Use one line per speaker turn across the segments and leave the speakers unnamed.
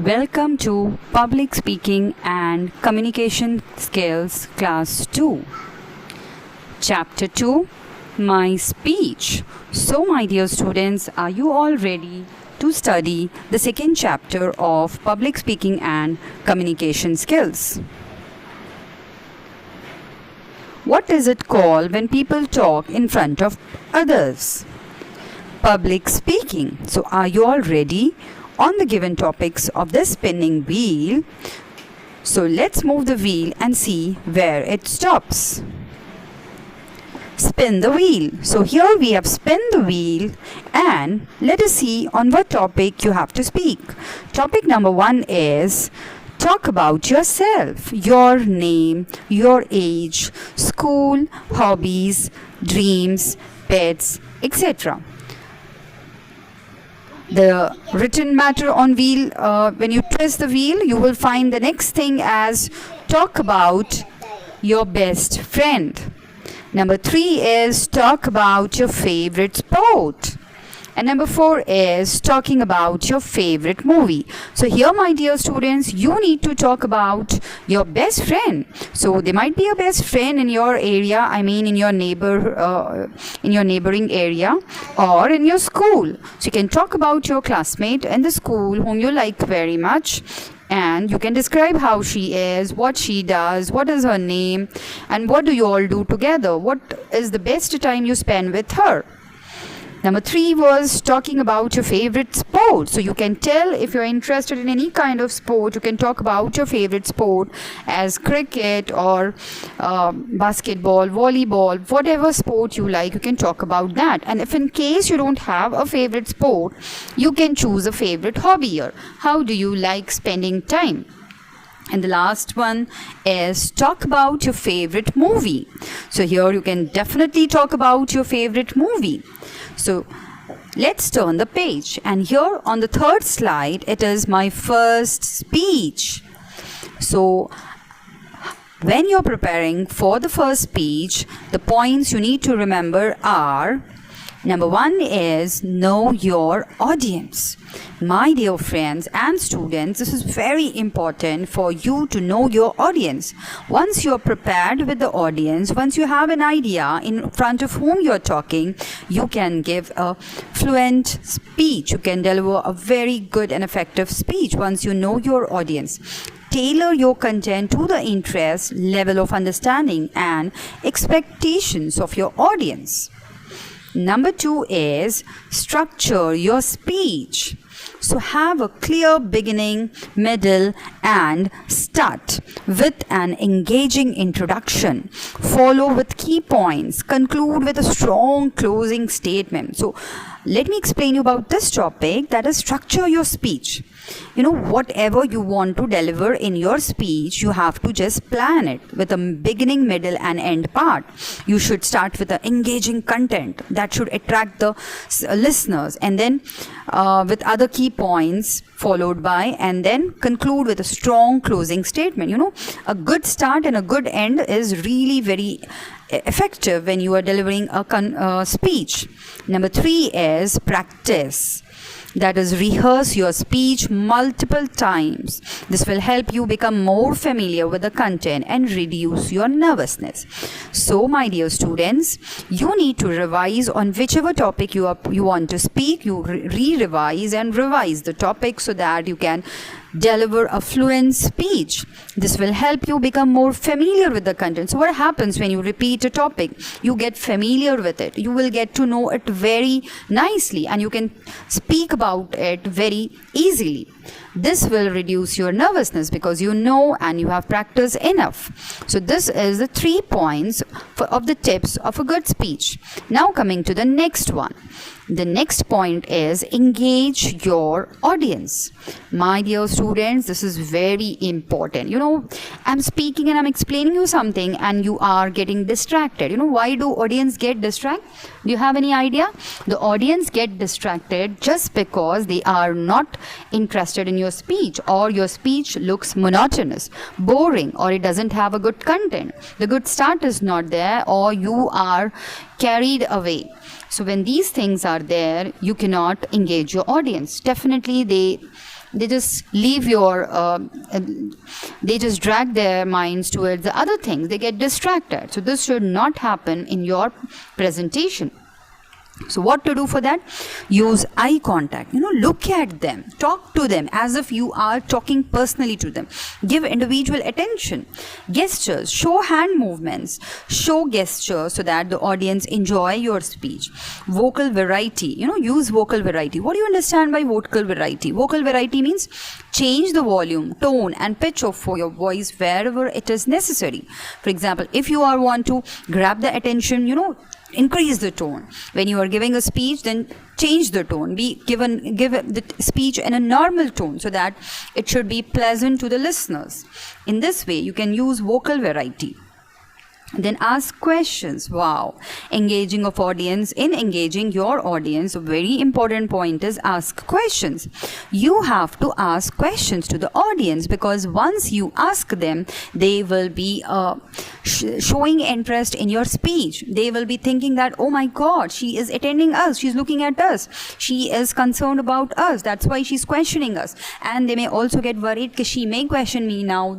Welcome to Public Speaking and Communication Skills Class 2. Chapter 2, My Speech. So, my dear students, are you all ready to study the second chapter of Public Speaking and Communication Skills? What is it called when people talk in front of others? Public speaking. So, are you all ready on the given topics of this spinning wheel? So, let's move the wheel and see where it stops. Spin the wheel. So, here we have spin the wheel and let us see on what topic you have to speak. Topic number 1 is talk about yourself, your name, your age, school, hobbies, dreams, pets, etc. The written matter on wheel, when you twist the wheel, you will find the next thing as talk about your best friend. Number 3 is talk about your favorite sport. And number 4 is talking about your favorite movie. So here, my dear students, you need to talk about your best friend. So there might be a best friend in your area, in your neighboring area or in your school. So you can talk about your classmate in the school whom you like very much. And you can describe how she is, what she does, what is her name, and what do you all do together. What is the best time you spend with her. Number 3 was talking about your favorite sport. So you can tell if you're interested in any kind of sport, you can talk about your favorite sport as cricket or basketball, volleyball, whatever sport you like, you can talk about that. And if in case you don't have a favorite sport, you can choose a favorite hobby or how do you like spending time. And the last one is talk about your favorite movie. So here you can definitely talk about your favorite movie. So let's turn the page, and here on the third slide it is my first speech. So when you're preparing for the first speech, the points you need to remember are: number 1 is know your audience. My dear friends and students, this is very important for you to know your audience. Once you're prepared with the audience, once you have an idea in front of whom you're talking, you can give a fluent speech. You can deliver a very good and effective speech once you know your audience. Tailor your content to the interest, level of understanding, and expectations of your audience. Number 2 is structure your speech. So have a clear beginning, middle, and start with an engaging introduction. Follow with key points. Conclude with a strong closing statement. So let me explain you about this topic, that is structure your speech. Whatever you want to deliver in your speech, you have to just plan it with a beginning, middle, and end part. You should start with the engaging content that should attract the listeners, and then with other key points followed by, and then conclude with a strong closing statement. A good start and a good end is really very effective when you are delivering a speech. Number 3 is practice. That is, rehearse your speech multiple times. This will help you become more familiar with the content and reduce your nervousness. So, my dear students, you need to revise on whichever topic you want to speak. You re-revise and revise the topic so that you can deliver a fluent speech. This will help you become more familiar with the content. So what happens when you repeat a topic? You get familiar with it. You will get to know it very nicely and you can speak about it very easily. This will reduce your nervousness because you know and you have practiced enough. So this is the 3 points of the tips of a good speech. Now coming to the next one. The next point is engage your audience. My dear students, this is very important. I'm speaking and I'm explaining you something and you are getting distracted. Why do audience get distracted? Do you have any idea? The audience get distracted just because they are not interested in your speech, or your speech looks monotonous, boring, or it doesn't have a good content. The good start is not there, or you are carried away. So when these things are there, you cannot engage your audience. Definitely they they just leave they just drag their minds towards the other things. They get distracted. So this should not happen in your presentation. So what to do for that? Use eye contact. Look at them, talk to them as if you are talking personally to them. Give individual attention. Gestures, show hand movements, show gestures so that the audience enjoy your speech. Vocal variety, use vocal variety. What do you understand by vocal variety? Vocal variety means change the volume, tone and pitch of your voice wherever it is necessary. For example, if you want to grab the attention, increase the tone. When you are giving a speech, then change the tone. Give the speech in a normal tone so that it should be pleasant to the listeners. In this way, you can use vocal variety. Then ask questions. Wow. Engaging your audience, a very important point is ask questions. You have to ask questions to the audience, because once you ask them, they will be showing interest in your speech. They will be thinking that, oh my God, she is attending us. She's looking at us. She is concerned about us. That's why she's questioning us. And they may also get worried because she may question me now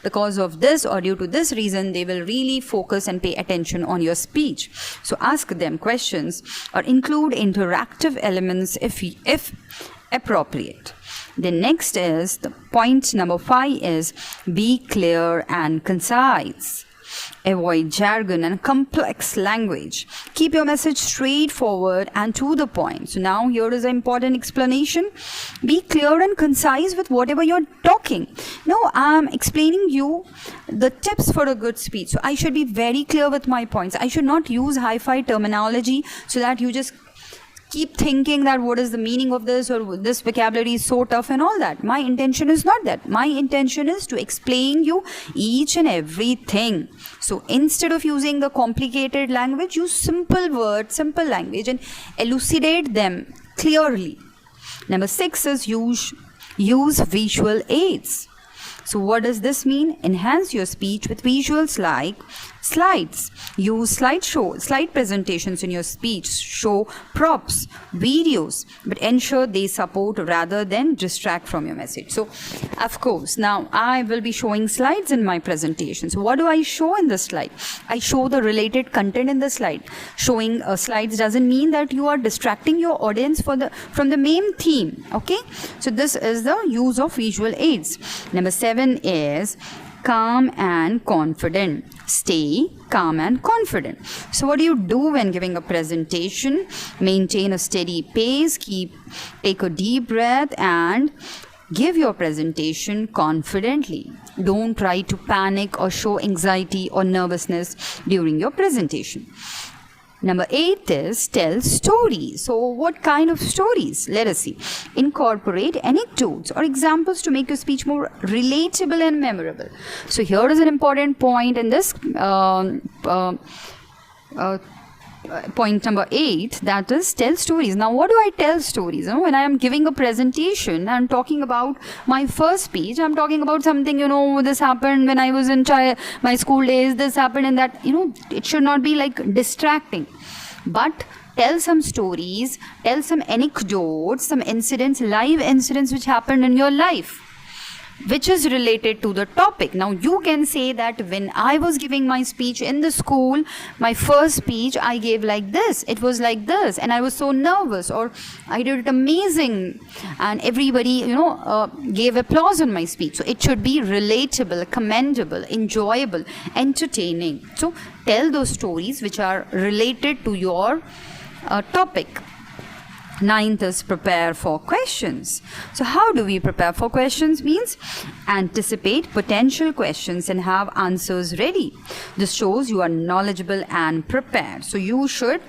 because of this or due to this reason. They will really focus and pay attention on your speech. So ask them questions or include interactive elements if appropriate. The next is the point number 5 is be clear and concise. Avoid jargon and complex language. Keep your message straightforward and to the point. So now here is an important explanation. Be clear and concise with whatever you're talking. Now I'm explaining you the tips for a good speech. So I should be very clear with my points. I should not use hi-fi terminology so that you just keep thinking that what is the meaning of this, or this vocabulary is so tough and all that. My intention is not that. My intention is to explain you each and everything. So instead of using the complicated language, use simple words, simple language, and elucidate them clearly. Number 6 is use visual aids. So what does this mean? Enhance your speech with visuals like slides. Use slide presentations in your speech. Show props, videos, but ensure they support rather than distract from your message. So, of course, now I will be showing slides in my presentation. So what do I show in the slide? I show the related content in the slide. Showing slides doesn't mean that you are distracting your audience from the main theme. Okay? So this is the use of visual aids. Number 7 is calm and confident. Stay calm and confident. So what do you do when giving a presentation? Maintain a steady pace, take a deep breath and give your presentation confidently. Don't try to panic or show anxiety or nervousness during your presentation. Number 8 is tell stories. So what kind of stories? Let us see. Incorporate anecdotes or examples to make your speech more relatable and memorable. So here is an important point in this point number 8, that is tell stories. Now what do I tell stories? When I am giving a presentation, I'm talking about my first speech, I'm talking about something, this happened when I was in my school days, this happened and that, it should not be like distracting. But tell some stories, tell some anecdotes, some incidents, live incidents which happened in your life, which is related to the topic. Now you can say that when I was giving my speech in the school, my first speech I gave like this, it was like this, and I was so nervous, or I did it amazing, and everybody gave applause on my speech. So it should be relatable, commendable, enjoyable, entertaining. So tell those stories which are related to your topic. 9th is prepare for questions. So how do we prepare for questions? Means anticipate potential questions and have answers ready. This shows you are knowledgeable and prepared. So you should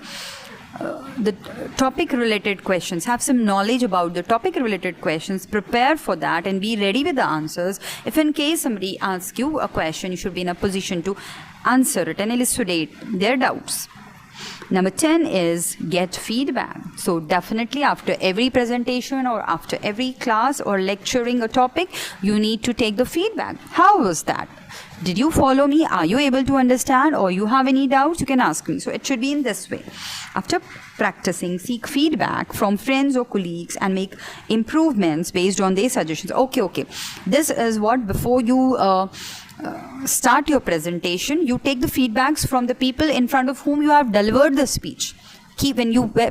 the topic related questions, have some knowledge about the topic related questions, prepare for that and be ready with the answers. If in case somebody asks you a question, you should be in a position to answer it and elucidate their doubts. Number 10 is get feedback. So definitely after every presentation or after every class or lecturing a topic, you need to take the feedback. How was that? Did you follow me? Are you able to understand? Or you have any doubts? You can ask me. So it should be in this way. After practicing, seek feedback from friends or colleagues and make improvements based on their suggestions. Okay. This is what before you start your presentation, you take the feedbacks from the people in front of whom you have delivered the speech. When you were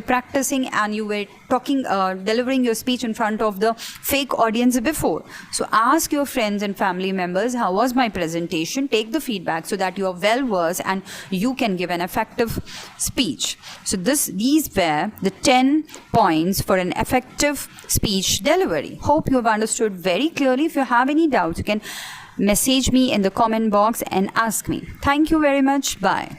practicing and you were talking, delivering your speech in front of the fake audience before. So ask your friends and family members, how was my presentation? Take the feedback so that you are well versed and you can give an effective speech. So these were the 10 points for an effective speech delivery. Hope you have understood very clearly. If you have any doubts, you can message me in the comment box and ask me. Thank you very much. Bye.